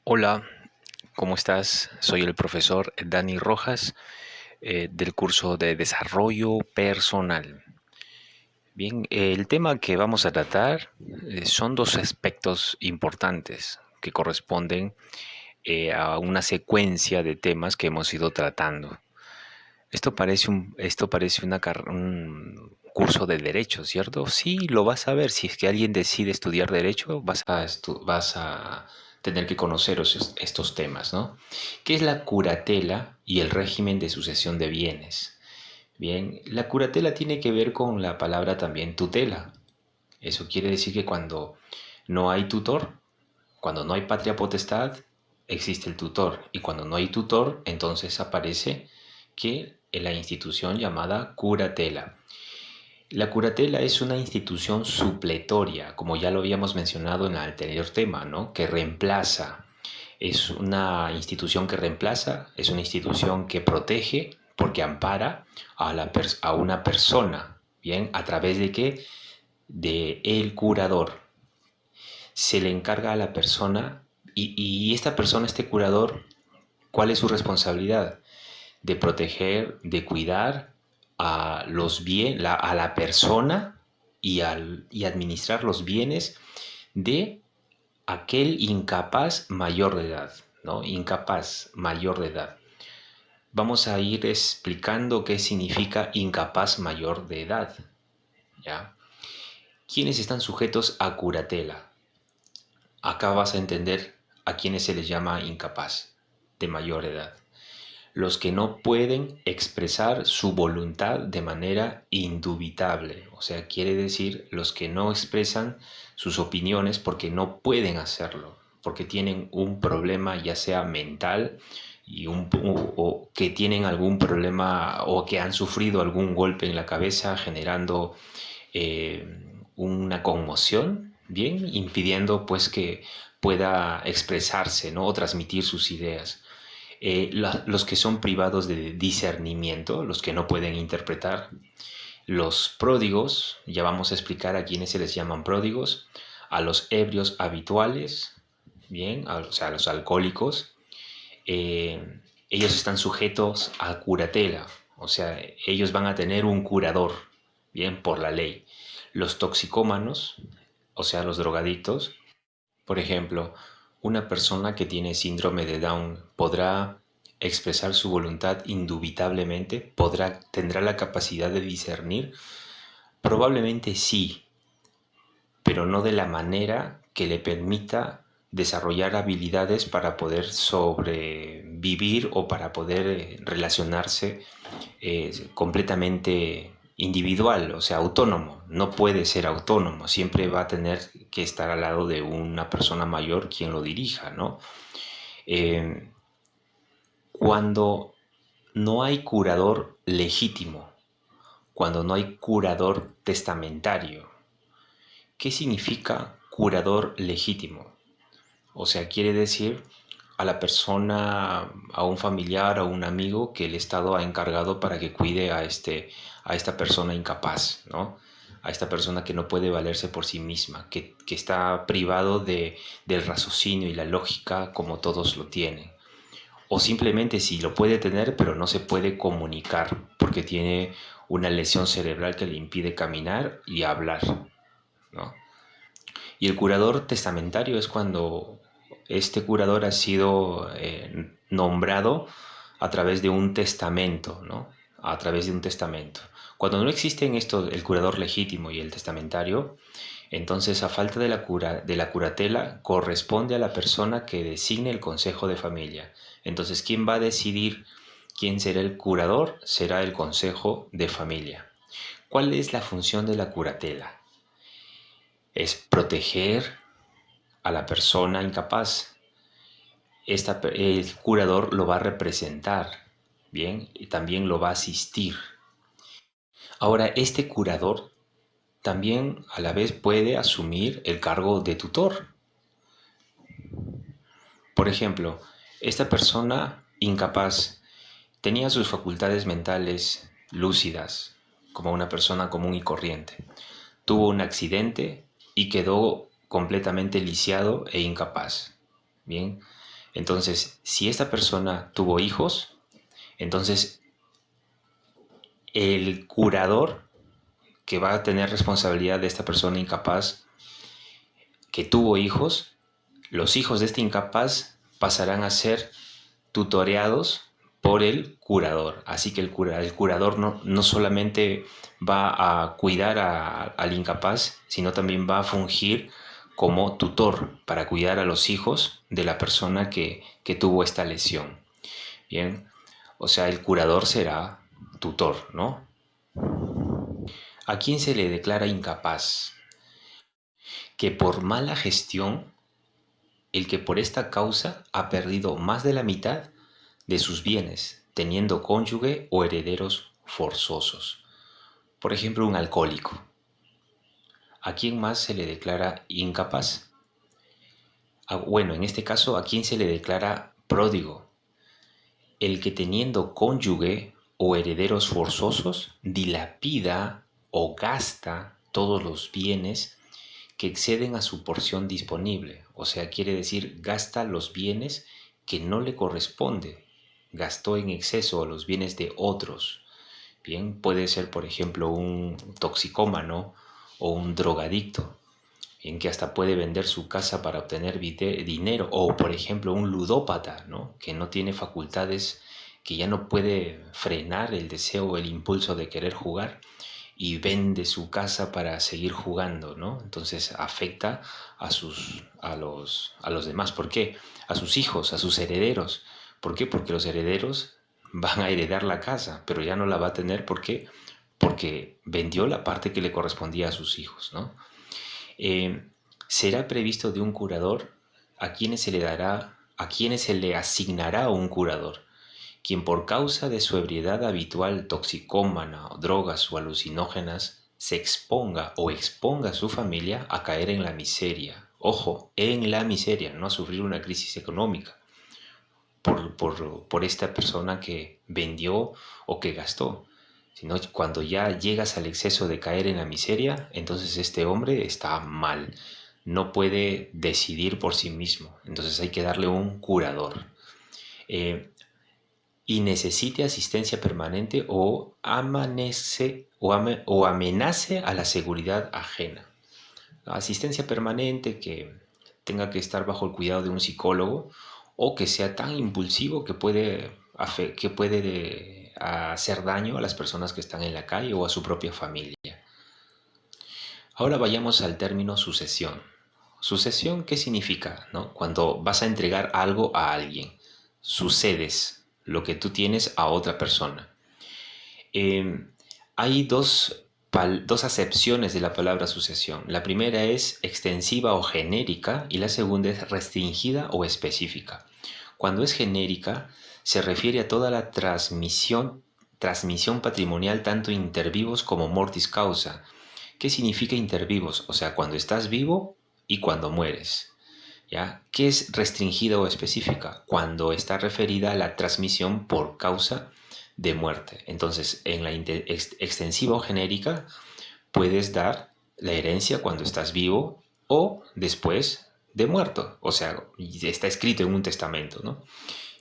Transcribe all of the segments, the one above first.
Hola, ¿cómo estás? Soy el profesor Dani Rojas del curso de Desarrollo Personal. Bien, el tema que vamos a tratar son dos aspectos importantes que corresponden a una secuencia de temas que hemos ido tratando. Esto parece un curso de derecho, ¿cierto? Sí, lo vas a ver. Si es que alguien decide estudiar derecho, vas a tener que conocer estos temas, ¿no? ¿Qué es la curatela y el régimen de sucesión de bienes? Bien, la curatela tiene que ver con la palabra también tutela. Eso quiere decir que cuando no hay tutor, cuando no hay patria potestad, existe el tutor. Y cuando no hay tutor, entonces aparece que la institución llamada curatela. La curatela es una institución supletoria, como ya lo habíamos mencionado en el anterior tema, ¿no? Que reemplaza. Es una institución que reemplaza, es una institución que protege porque ampara a una persona, ¿bien? ¿A través de qué? De el curador. Se le encarga a la persona y esta persona, este curador, ¿cuál es su responsabilidad? De proteger, de cuidar a la persona y administrar los bienes de aquel incapaz mayor de edad, ¿no? Incapaz mayor de edad. Vamos a ir explicando qué significa incapaz mayor de edad, ¿ya? ¿Quiénes están sujetos a curatela? Acá vas a entender a quienes se les llama incapaz de mayor edad. Los que no pueden expresar su voluntad de manera indubitable. O sea, quiere decir los que no expresan sus opiniones porque no pueden hacerlo, porque tienen un problema ya sea mental o que tienen algún problema o que han sufrido algún golpe en la cabeza generando eh, una conmoción, bien, impidiendo pues que pueda expresarse, ¿no? O transmitir sus ideas. Los que son privados de discernimiento, los que no pueden interpretar, los pródigos, ya vamos a explicar a quiénes se les llaman pródigos, a los ebrios habituales, bien, o sea, a los alcohólicos, ellos están sujetos a curatela, o sea, ellos van a tener un curador, bien, por la ley. Los toxicómanos, o sea, los drogadictos, por ejemplo, una persona que tiene síndrome de Down podrá expresar su voluntad indubitablemente, tendrá la capacidad de discernir, probablemente sí, pero no de la manera que le permita desarrollar habilidades para poder sobrevivir o para poder relacionarse completamente individual, o sea, autónomo. No puede ser autónomo, siempre va a tener que estar al lado de una persona mayor quien lo dirija, ¿no? Eh, cuando no hay curador legítimo, cuando no hay curador testamentario, ¿qué significa curador legítimo? O sea, quiere decir a la persona, a un familiar, a un amigo que el Estado ha encargado para que cuide a esta persona incapaz, ¿no? A esta persona que no puede valerse por sí misma, que está privado del raciocinio y la lógica como todos lo tienen. O simplemente sí lo puede tener, pero no se puede comunicar porque tiene una lesión cerebral que le impide caminar y hablar, ¿no? Y el curador testamentario es cuando este curador ha sido nombrado a través de un testamento, ¿no? A través de un testamento. Cuando no existen estos, el curador legítimo y el testamentario, entonces a falta de la curatela corresponde a la persona que designe el consejo de familia. Entonces, ¿quién va a decidir quién será el curador? Será el consejo de familia. ¿Cuál es la función de la curatela? Es proteger a la persona incapaz. El curador lo va a representar, ¿bien? Y también lo va a asistir. Ahora, este curador también a la vez puede asumir el cargo de tutor. Por ejemplo, esta persona incapaz tenía sus facultades mentales lúcidas, como una persona común y corriente. Tuvo un accidente y quedó completamente lisiado e incapaz. Bien, Entonces, si esta persona tuvo hijos, entonces el curador que va a tener responsabilidad de esta persona incapaz que tuvo hijos, los hijos de este incapaz pasarán a ser tutoreados por el curador. Así que el curador no solamente va a cuidar al incapaz, sino también va a fungir como tutor para cuidar a los hijos de la persona que tuvo esta lesión. Bien, o sea, el curador será tutor, ¿no? ¿A quién se le declara incapaz? Que por mala gestión, el que por esta causa ha perdido más de la mitad de sus bienes, teniendo cónyuge o herederos forzosos. Por ejemplo, un alcohólico. ¿A quién más se le declara incapaz? Bueno, en este caso, ¿a quién se le declara pródigo? El que teniendo cónyuge o herederos forzosos dilapida o gasta todos los bienes que exceden a su porción disponible. O sea, quiere decir, gasta los bienes que no le corresponde. Gastó en exceso los bienes de otros. Bien, puede ser, por ejemplo, un toxicómano o un drogadicto, bien, que hasta puede vender su casa para obtener dinero. O, por ejemplo, un ludópata, ¿no? Que no tiene facultades, que ya no puede frenar el deseo o el impulso de querer jugar y vende su casa para seguir jugando, ¿no? Entonces afecta a los demás. ¿Por qué? A sus hijos, a sus herederos. ¿Por qué? Porque los herederos van a heredar la casa, pero ya no la va a tener. ¿Por qué? Porque vendió la parte que le correspondía a sus hijos, ¿no? Será previsto de un curador a quienes se le dará, a quienes se le asignará un curador, quien por causa de su ebriedad habitual toxicómana, drogas o alucinógenas, se exponga o exponga a su familia a caer en la miseria. Ojo, en la miseria, no a sufrir una crisis económica por esta persona que vendió o que gastó, sino cuando ya llegas al exceso de caer en la miseria, entonces este hombre está mal, no puede decidir por sí mismo, entonces hay que darle un curador. Y necesite asistencia permanente o o amenace a la seguridad ajena. Asistencia permanente que tenga que estar bajo el cuidado de un psicólogo o que sea tan impulsivo que puede hacer daño a las personas que están en la calle o a su propia familia. Ahora vayamos al término sucesión. Sucesión, ¿qué significa? ¿No? Cuando vas a entregar algo a alguien, sucedes lo que tú tienes a otra persona. Hay dos acepciones de la palabra sucesión. La primera es extensiva o genérica y la segunda es restringida o específica. Cuando es genérica, se refiere a toda la transmisión patrimonial tanto inter vivos como mortis causa. ¿Qué significa inter vivos? O sea, cuando estás vivo y cuando mueres. ¿Ya? ¿Qué es restringida o específica? Cuando está referida a la transmisión por causa de muerte. Entonces, en la extensiva o genérica, puedes dar la herencia cuando estás vivo o después de muerto. O sea, está escrito en un testamento, ¿no?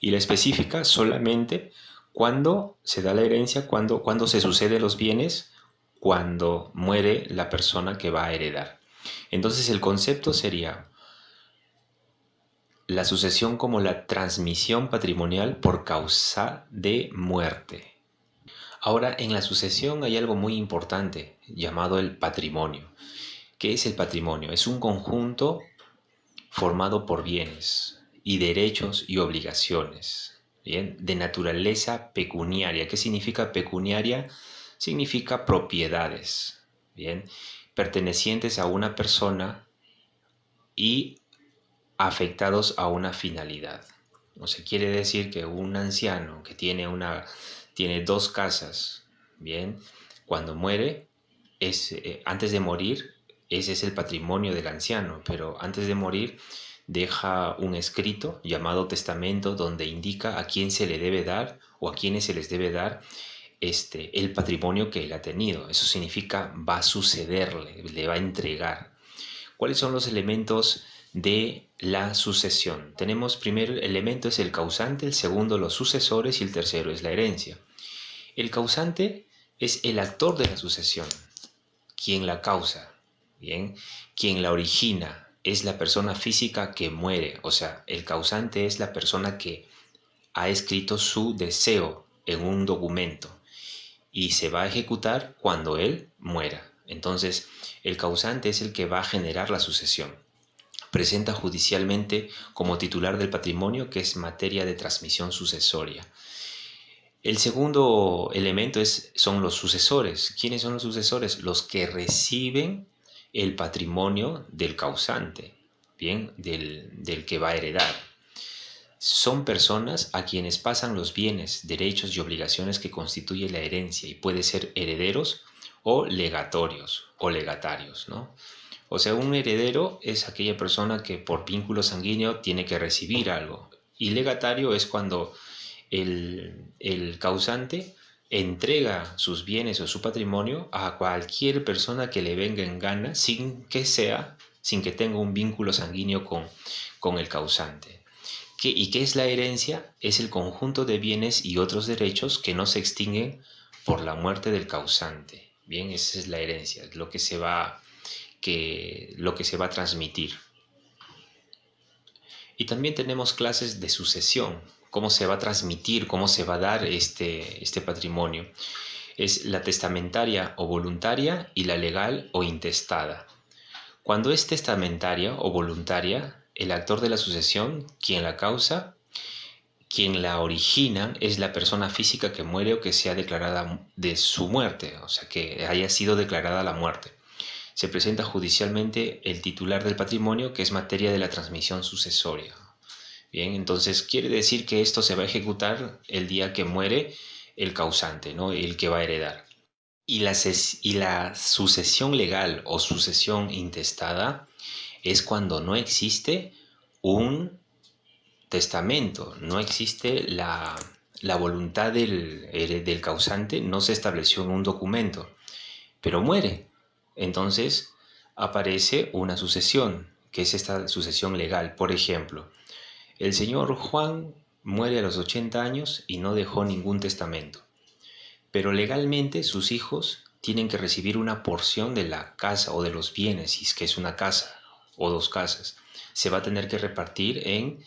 Y la específica solamente cuando se da la herencia, cuando se suceden los bienes, cuando muere la persona que va a heredar. Entonces, el concepto sería la sucesión como la transmisión patrimonial por causa de muerte. Ahora, en la sucesión hay algo muy importante llamado el patrimonio. ¿Qué es el patrimonio? Es un conjunto formado por bienes y derechos y obligaciones, ¿bien? De naturaleza pecuniaria. ¿Qué significa pecuniaria? Significa propiedades, ¿bien? Pertenecientes a una persona y afectados a una finalidad. O sea, quiere decir que un anciano que tiene dos casas, bien, cuando muere, antes de morir, ese es el patrimonio del anciano, pero antes de morir deja un escrito llamado testamento donde indica a quién se le debe dar o a quiénes se les debe dar el patrimonio que él ha tenido. Eso significa va a sucederle, le va a entregar. ¿Cuáles son los elementos de la sucesión. Tenemos primer elemento es el causante, el segundo los sucesores y el tercero es la herencia. El causante es el actor de la sucesión, quien la causa, ¿bien? Quien la origina es la persona física que muere, o sea, el causante es la persona que ha escrito su deseo en un documento y se va a ejecutar cuando él muera. Entonces, el causante es el que va a generar la sucesión. Presenta judicialmente como titular del patrimonio, que es materia de transmisión sucesoria. El segundo elemento son los sucesores. ¿Quiénes son los sucesores? Los que reciben el patrimonio del causante, ¿bien? Del que va a heredar. Son personas a quienes pasan los bienes, derechos y obligaciones que constituye la herencia y puede ser herederos o legatorios o legatarios, ¿no? O sea, un heredero es aquella persona que por vínculo sanguíneo tiene que recibir algo. Y legatario es cuando el causante entrega sus bienes o su patrimonio a cualquier persona que le venga en gana sin que tenga un vínculo sanguíneo con el causante. ¿Y qué es la herencia? Es el conjunto de bienes y otros derechos que no se extinguen por la muerte del causante. Bien, esa es la herencia, lo que se va a transmitir. Y también tenemos clases de sucesión, cómo se va a transmitir, cómo se va a dar este patrimonio. Es la testamentaria o voluntaria y la legal o intestada. Cuando es testamentaria o voluntaria, el actor de la sucesión, quien la causa, quien la origina, es la persona física que muere o que sea declarada de su muerte, o sea, que haya sido declarada la muerte. Se presenta judicialmente el titular del patrimonio, que es materia de la transmisión sucesoria. Bien, entonces quiere decir que esto se va a ejecutar el día que muere el causante, ¿no? El que va a heredar. Y la sucesión legal o sucesión intestada es cuando no existe un testamento, no existe la voluntad del causante, no se estableció en un documento, pero muere. Entonces aparece una sucesión, que es esta sucesión legal. Por ejemplo, el señor Juan muere a los 80 años y no dejó ningún testamento, pero legalmente sus hijos tienen que recibir una porción de la casa o de los bienes, si es que es una casa o dos casas. Se va a tener que repartir en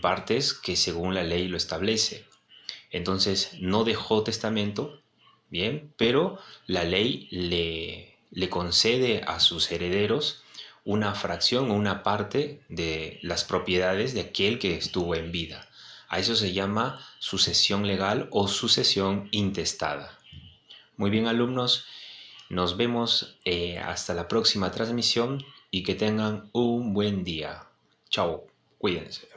partes que según la ley lo establece. Entonces no dejó testamento, bien, pero la ley le concede a sus herederos una fracción o una parte de las propiedades de aquel que estuvo en vida. A eso se llama sucesión legal o sucesión intestada. Muy bien, alumnos, nos vemos hasta la próxima transmisión y que tengan un buen día. Chao, cuídense.